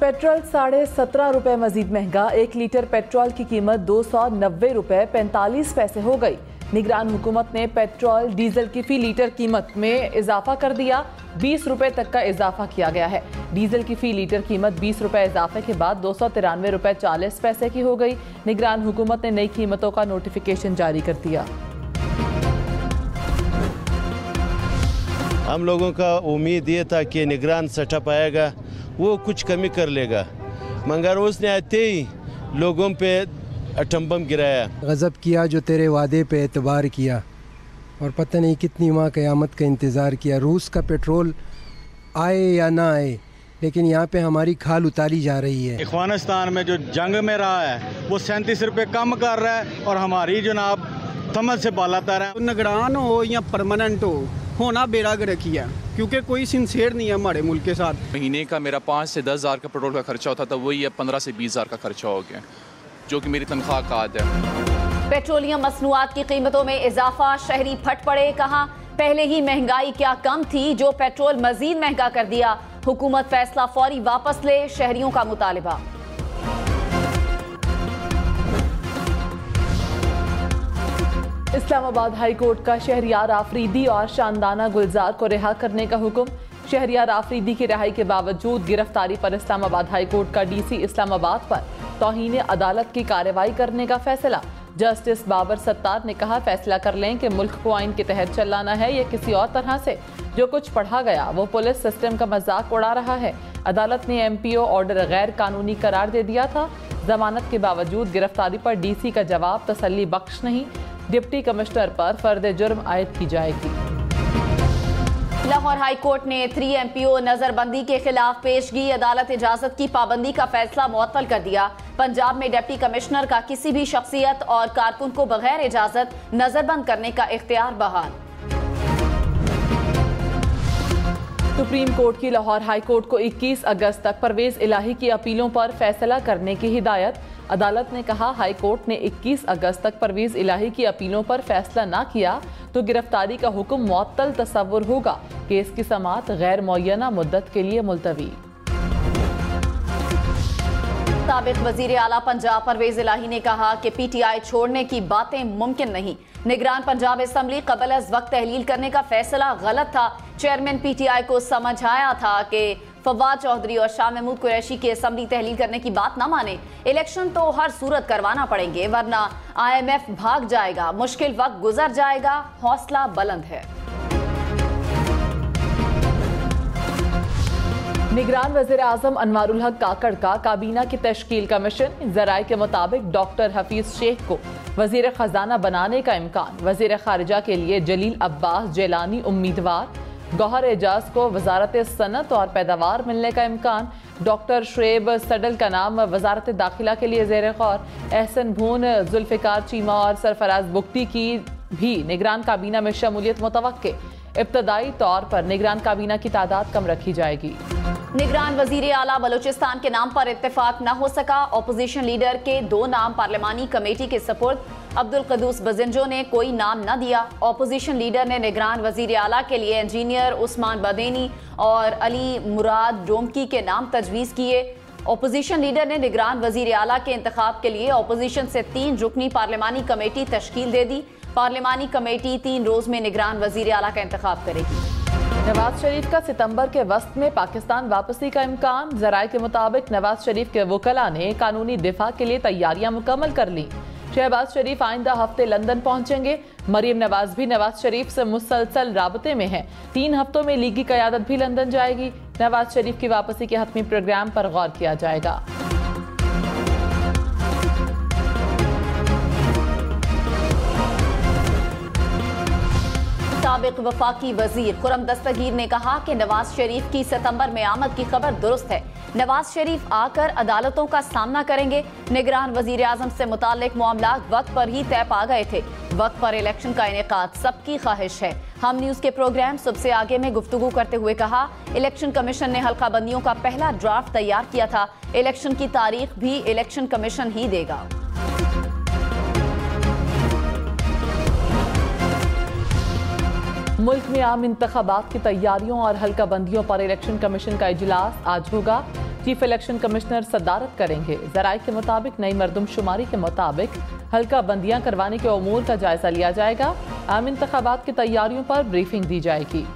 Petrol 17.5 रुपए मजीद महंगा। 1 litre petrol की कीमत 290 रुपए 45 पैसे हो गई। निगरान हुकूमत ने पेट्रोल डीजल की फी लीटर कीमत में इजाफा कर दिया। 20 रुपए तक का इजाफा किया गया है। डीजल की फी लीटर कीमत 20 रुपए इजाफे के बाद 293 रुपए 40 पैसे की हो गई। निगरान हुकूमत ने नई कीमतों का नोटिफिकेशन जारी कर दिया। हम लोगों का उम्मीद ये था कि निगरान सेटअप आएगा, वो कुछ कमी कर लेगा, मगर उसने आते ही लोगों पे अटम बम गिराया। गज़ब किया जो तेरे वादे पे एतबार किया, और पता नहीं कितनी माह क़यामत का इंतज़ार किया। रूस का पेट्रोल आए या ना आए, लेकिन यहाँ पे हमारी खाल उतारी जा रही है। अफगानिस्तान में जो जंग में रहा है वो 37 रुपये कम कर रहा है, और हमारी जनाब थमद से बालातर है। निगरान हो या परमानेंट होना बेड़ा गर्क है, क्योंकि कोई सिंसेर नहीं है हमारे मुल्क के साथ। महीने का मेरा 5 से 10 हज़ार का पेट्रोल का खर्चा होता था, वही अब 15 से 20 हज़ार का खर्चा हो गया, जो कि मेरी तनख्वाह का आधा है। पेट्रोलियम मसनूआत की कीमतों में इजाफा, शहरी फट पड़े। कहा पहले ही महंगाई क्या कम थी जो पेट्रोल मजीद महंगा कर दिया। हुकूमत फैसला फौरी वापस ले, शहरियों का मुतालिबा। इस्लामाबाद हाई कोर्ट का शहरियार आफरीदी और शानदाना गुलजार को रिहा करने का हुक्म। शहरियार आफरीदी की रिहाई के बावजूद गिरफ्तारी पर इस्लामाबाद हाई कोर्ट का डीसी इस्लामाबाद पर तौहीन अदालत की कार्रवाई करने का फैसला। जस्टिस बाबर सत्तार ने कहा, फैसला कर लें कि मुल्क को आइन के तहत चलाना है या किसी और तरह से। जो कुछ पढ़ा गया वो पुलिस सिस्टम का मजाक उड़ा रहा है। अदालत ने MPO ऑर्डर गैर कानूनी करार दे दिया था। जमानत के बावजूद गिरफ्तारी पर डीसी का जवाब तसल्ली बख्श नहीं। डिप्टी कमिश्नर पर फर्द जुर्म आयद की जाएगी। लाहौर हाई कोर्ट ने 3 MPO नजरबंदी के खिलाफ पेशगी अदालत इजाजत की पाबंदी का फैसला मुअत्तल कर दिया। पंजाब में डिप्टी कमिश्नर का किसी भी शख्सियत और कारकुन को बगैर इजाजत नजरबंद करने का इख्तियार बहाल। सुप्रीम कोर्ट की लाहौर हाई कोर्ट को 21 अगस्त तक परवेज इलाही की अपीलों पर फैसला करने की हिदायत। अदालत ने कहा, हाई कोर्ट ने 21 अगस्त तक परवेज इलाही की अपीलों पर फैसला ना किया तो गिरफ्तारी का हुक्म मुअत्तल तस्वुर होगा। केस की समाअत गैर मुअय्यना मुद्दत के लिए मुलतवी। साबिक वजीर आला पंजाब परवेज इलाही ने कहा कि PTI छोड़ने की बातें मुमकिन नहीं। निगरान पंजाब असम्बली कबल अज वक्त तहलील करने का फैसला गलत था। चेयरमैन PTI को समझाया था कि फवाद चौधरी और शाह महमूद कुरैशी की असम्बली तहलील करने की बात ना माने। इलेक्शन तो हर सूरत करवाना पड़ेंगे, वरना IMF भाग जाएगा। मुश्किल वक्त गुजर जाएगा, हौसला बुलंद है। निगरान वज़ीर आज़म अनवारुल हक काकड़ का काबीना की तश्कील का मिशन। ज़राए के मुताबिक डॉक्टर हफीज शेख को वज़ीर ख़जाना बनाने का इम्कान। वज़ीर ख़ारिजा के लिए जलील अब्बास जेलानी उम्मीदवार। गौहर एजाज को वजारत सनत और पैदावार मिलने का इम्कान। डॉक्टर शुएब सडल का नाम वजारत दाखिला के लिए ज़ेर गौर। एहसन भून, जुल्फ़िकार चीमा और सरफराज बुख्ती की भी निगरान काबीना में शमूलियत मुतवक्के। इब्तदाई तौर पर निगरान काबीना की तादाद कम रखी जाएगी। निगरान वजीर आला बलूचिस्तान के नाम पर इत्तेफाक न हो सका। अपोजिशन लीडर के 2 नाम पार्लिमानी कमेटी के सपुर्द। अब्दुल कदूस बजिंजो ने कोई नाम न दिया। अपोजिशन लीडर ने निगरान वजीर आला के लिए इंजीनियर उस्मान बदेनी और अली मुराद डोमकी के नाम तजवीज़ किए। अपोजिशन लीडर ने निगरान वजीर आला के इंतखाब के लिए अपोजिशन से 3 रुकनी पार्लिमानी कमेटी तश्कील दे दी। पार्लिमानी कमेटी 3 रोज में निगरान वजीर आला का इंतखाब करेगी। नवाज शरीफ का सितंबर के वस्त में पाकिस्तान वापसी का इम्कान। ज़राए के मुताबिक नवाज शरीफ के वकला ने कानूनी दिफा के लिए तैयारियां मुकम्मल कर ली। शहबाज शरीफ आइंदा हफ्ते लंदन पहुंचेंगे। मरियम नवाज भी नवाज शरीफ से मुसलसल राबते में हैं। 3 हफ्तों में लीगी क़यादत भी लंदन जाएगी। नवाज शरीफ की वापसी के हतमी प्रोग्राम पर गौर किया जाएगा। साबिक वफाकी वजीर खुरम दस्तगीर ने कहा कि नवाज शरीफ की सितंबर में आमद की खबर दुरुस्त है। नवाज शरीफ आकर अदालतों का सामना करेंगे। निगरान वजीर आजम से मुताल्लिक मामलात वक्त पर ही तय पा गए थे। वक्त पर इलेक्शन का इनेकाद सबकी ख्वाहिश है। हम न्यूज के प्रोग्राम सबसे आगे में गुफ्तगू करते हुए कहा, इलेक्शन कमीशन ने हल्का बंदियों का पहला ड्राफ्ट तैयार किया था। इलेक्शन की तारीख भी इलेक्शन कमीशन ही देगा। मुल्क में आम इंतखाबात की तैयारियों और हल्का बंदियों पर इलेक्शन कमीशन का इजलास आज होगा। चीफ इलेक्शन कमिश्नर सदारत करेंगे। जराए के मुताबिक नई मरदमशुमारी के मुताबिक हल्का बंदियां करवाने के उमूर का जायजा लिया जाएगा। आम इंतखाबात की तैयारियों पर ब्रीफिंग दी जाएगी।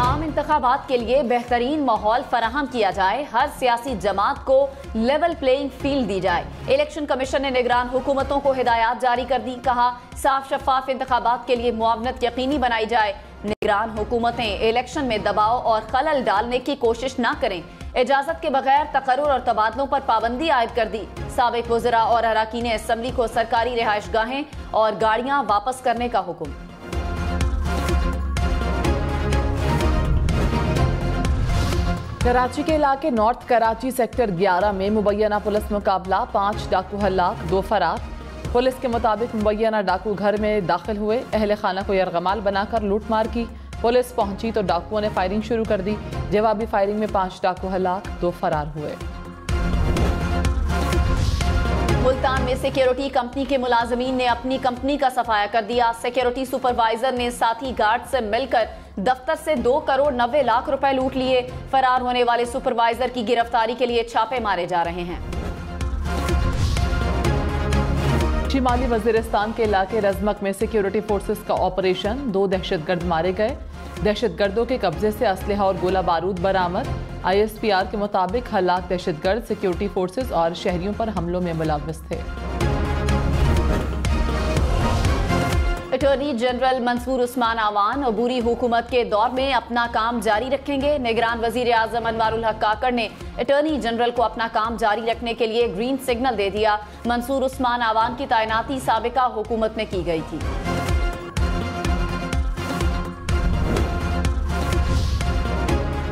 आम इंतखाबात के लिए बेहतरीन माहौल फराहम किया जाए, हर सियासी जमात को लेवल प्लेइंग फील्ड दी जाए। इलेक्शन कमीशन ने निगरान हुकूमतों को हिदायत जारी कर दी। कहा, साफ शफाफ इंतखाबात के लिए मुआवनत यकीनी बनाई जाए। निगरान हुकूमतें इलेक्शन में दबाव और खलल डालने की कोशिश न करें। इजाजत के बगैर तकर्रुर और तबादलों पर पाबंदी आयद कर दी। साबिक वज़रा और अराकीन असम्बली को सरकारी रिहाइशगाहें और गाड़ियां वापस करने का हुक्म। कराची के इलाके नॉर्थ कराची सेक्टर 11 में मुबैना पुलिस मुकाबला, 5 डाकू हलाक, 2 फरार। पुलिस के मुताबिक मुबैना डाकू घर में दाखिल हुए, अहले खाना को यरगमाल बनाकर लूटमार की। पुलिस पहुंची तो डाकुओं ने फायरिंग शुरू कर दी। जवाबी फायरिंग में 5 डाकू हलाक, 2 फरार हुए। मुल्तान में सिक्योरिटी कंपनी के मुलाजमीन ने अपनी कंपनी का सफाया कर दिया। सिक्योरिटी सुपरवाइजर ने साथी गार्ड से मिलकर दफ्तर से 2 करोड़ 90 लाख रुपए लूट लिए। फरार होने वाले सुपरवाइजर की गिरफ्तारी के लिए छापे मारे जा रहे हैं। शिमाली वजीरिस्तान के इलाके रजमक में सिक्योरिटी फोर्सेस का ऑपरेशन, 2 दहशतगर्द मारे गए। दहशतगर्दों के कब्जे से असलहा और गोला बारूद बरामद। ISPR के मुताबिक हलाक दहशतगर्द सिक्योरिटी फोर्सेस और शहरियों पर हमलों में मुलव्वस थे। अटॉर्नी जनरल मंसूर उस्मान आवान अबूरी हुकूमत के दौर में अपना काम जारी रखेंगे। निगरान वजीर आजम अनवारुल हक काकड़ ने अटॉर्नी जनरल को अपना काम जारी रखने के लिए ग्रीन सिग्नल दे दिया। मंसूर उस्मान आवान की तैनाती साबिका हुकूमत में की गई थी।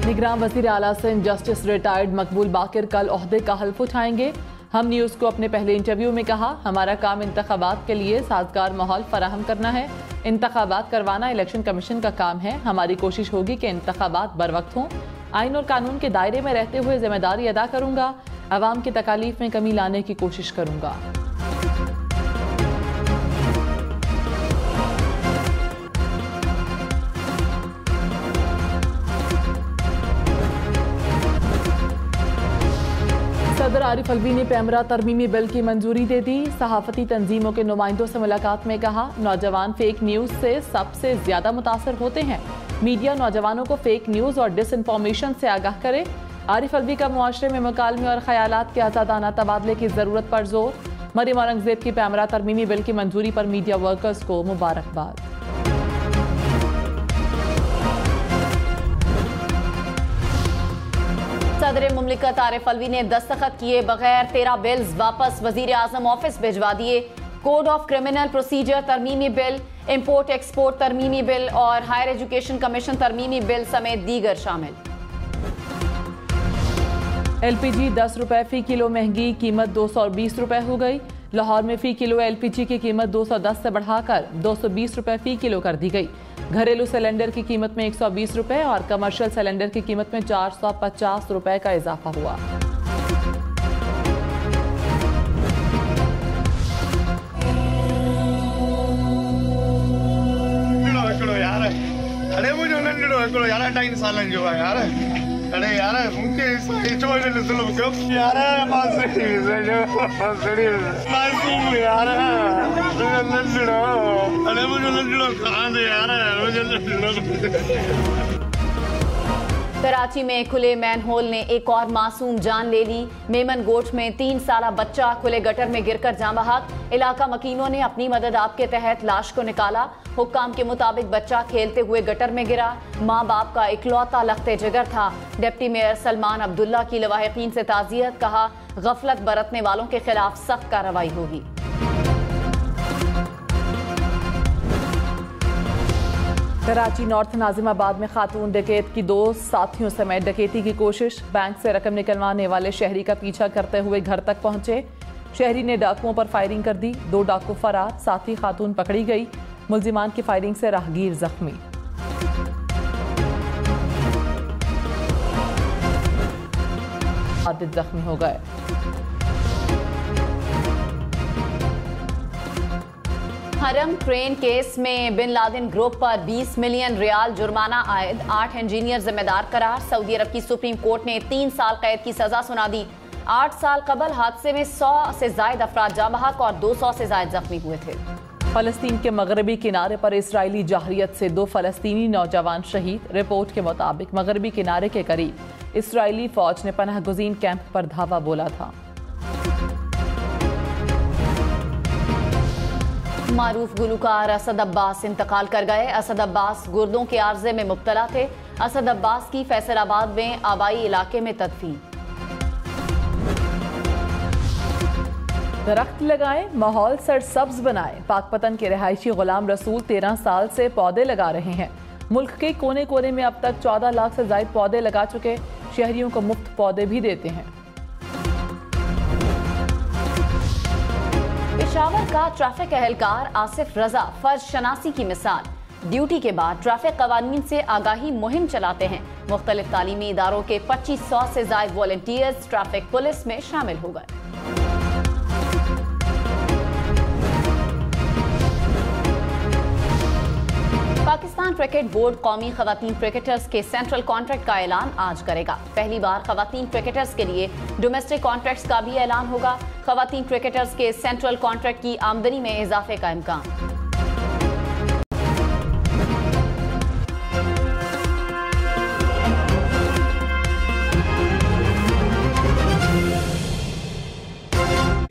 निगरान वजीर आला सिंध जस्टिस रिटायर्ड मकबूल बाकिर कल ओहदे का हल्फ उठाएंगे। हम न्यूज़ को अपने पहले इंटरव्यू में कहा, हमारा काम इंतखाबात के लिए साजगार माहौल फराहम करना है। इंतखाबात करवाना इलेक्शन कमीशन का काम है। हमारी कोशिश होगी कि इंतखाबात बर वक्त हों। आइन और कानून के दायरे में रहते हुए जिम्मेदारी अदा करूंगा। अवाम की तकालीफ में कमी लाने की कोशिश करूंगा। सदर आरिफ अलवी ने पैमरा तरमीमी बिल की मंजूरी दे दी। सहाफती तंजीमों के नुमाइंदों से मुलाकात में कहा, नौजवान फेक न्यूज़ से सबसे ज्यादा मुतासर होते हैं। मीडिया नौजवानों को फेक न्यूज़ और डिसइंफॉर्मेशन से आगाह करे। आरिफ अलवी का मुआशरे में मुकालमे और ख्यालात के आज़ादाना तबादले की ज़रूरत पर जोर। मरियम औरंगजेब की पैमरा तरमीमी बिल की मंजूरी पर मीडिया वर्कर्स को मुबारकबाद। सदर मुमलिकत आरिफ अलवी ने दस्तखत किए बगैर 13 बिल्स वापस वजीर आजम ऑफिस भिजवा दिए। कोड ऑफ क्रिमिनल प्रोसीजर तरमीमी बिल, इंपोर्ट एक्सपोर्ट तरमीमी बिल और हायर एजुकेशन कमीशन तरमीमी बिल समेत दीगर शामिल। LPG 10 रुपए फी किलो महंगी, कीमत 220 रुपए हो गई। लाहौर में फी किलो LPG की कीमत 210 से बढ़ाकर 220 रुपए फी किलो कर दी गई। घरेलू सिलेंडर की कीमत में 120 रुपए और कमर्शियल सिलेंडर की कीमत में 450 रुपए का इजाफा हुआ। अरे मुझे यार 2.5 साल जो है यार। अरे यार उनके छोड़ने से लोग क्यों यार मासूम यार। अरे मुझे लंडो कहाँ दे यार, मुझे लंडो। कराची में खुले मैनहोल ने एक और मासूम जान ले ली। मेमन गोट में 3 साला बच्चा खुले गटर में गिरकर जाँ बहक। इलाका मकीनों ने अपनी मदद आप के तहत लाश को निकाला। हुक्काम के मुताबिक बच्चा खेलते हुए गटर में गिरा। माँ बाप का इकलौता लख्ते जिगर था। डिप्टी मेयर सलमान अब्दुल्ला की लवाहिकीन से ताज़ियत। कहा, गफलत बरतने वालों के खिलाफ सख्त कार्रवाई होगी। कराची नॉर्थ नाजिमाबाद में खातून डकैत की 2 साथियों समेत डकैती की कोशिश। बैंक से रकम निकलवाने वाले शहरी का पीछा करते हुए घर तक पहुंचे। शहरी ने डाकुओं पर फायरिंग कर दी। 2 डाकू फरार, साथी खातून पकड़ी गई। मुलजिमान की फायरिंग से राहगीर जख्मी। आदित जख्मी हो गए। हरम ट्रेन केस में बिन लादेन ग्रुप पर 20 मिलियन रियाल जुर्माना आयद, 8 इंजीनियर जिम्मेदार करार। सऊदी अरब की सुप्रीम कोर्ट ने 3 साल कैद की सजा सुना दी। 8 साल कबल हादसे में 100 से जायद अफराद जाँ बहक और 200 से जायद जख्मी हुए थे। फलस्तीन के मगरबी किनारे पर इसराइली जाहरियत से 2 फलस्तीनी नौजवान शहीद। रिपोर्ट के मुताबिक मगरबी किनारे के करीब इसराइली फौज ने पनाह गुज़ीन कैंप पर धावा बोला था। मारूफ गुलकार असद अब्बास इंतकाल कर गए। असद अब्बास गुर्दों के आर्जे में मुब्तला थे। असद अब्बास की फैसलाबाद में आबाई इलाके में तदफीन। दरख्त लगाएं, माहौल सरसब्ज बनाएं। पाकपतन के रहायशी गुलाम रसूल 13 साल से पौधे लगा रहे हैं। मुल्क के कोने कोने में अब तक 14 लाख से ज्यादा पौधे लगा चुके। शहरियों को मुफ्त पौधे भी देते हैं। पेशावर का ट्रैफिक एहलकार आसिफ रजा फर्ज शनासी की मिसाल। ड्यूटी के बाद ट्रैफिक कवानीन से आगाही मुहिम चलाते हैं। मुख्तलिफ तालीमी इदारों के 2500 से ज्यादा वॉलंटियर्स ट्रैफिक पुलिस में शामिल हो गए। पाकिस्तान क्रिकेट बोर्ड कौमी खवातीन क्रिकेटर्स के सेंट्रल कॉन्ट्रैक्ट का ऐलान आज करेगा। पहली बार खवातीन क्रिकेटर्स के लिए डोमेस्टिक कॉन्ट्रैक्ट्स का भी ऐलान होगा। खवातीन क्रिकेटर्स के सेंट्रल कॉन्ट्रैक्ट की आमदनी में इजाफे का इम्कान।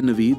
नवीद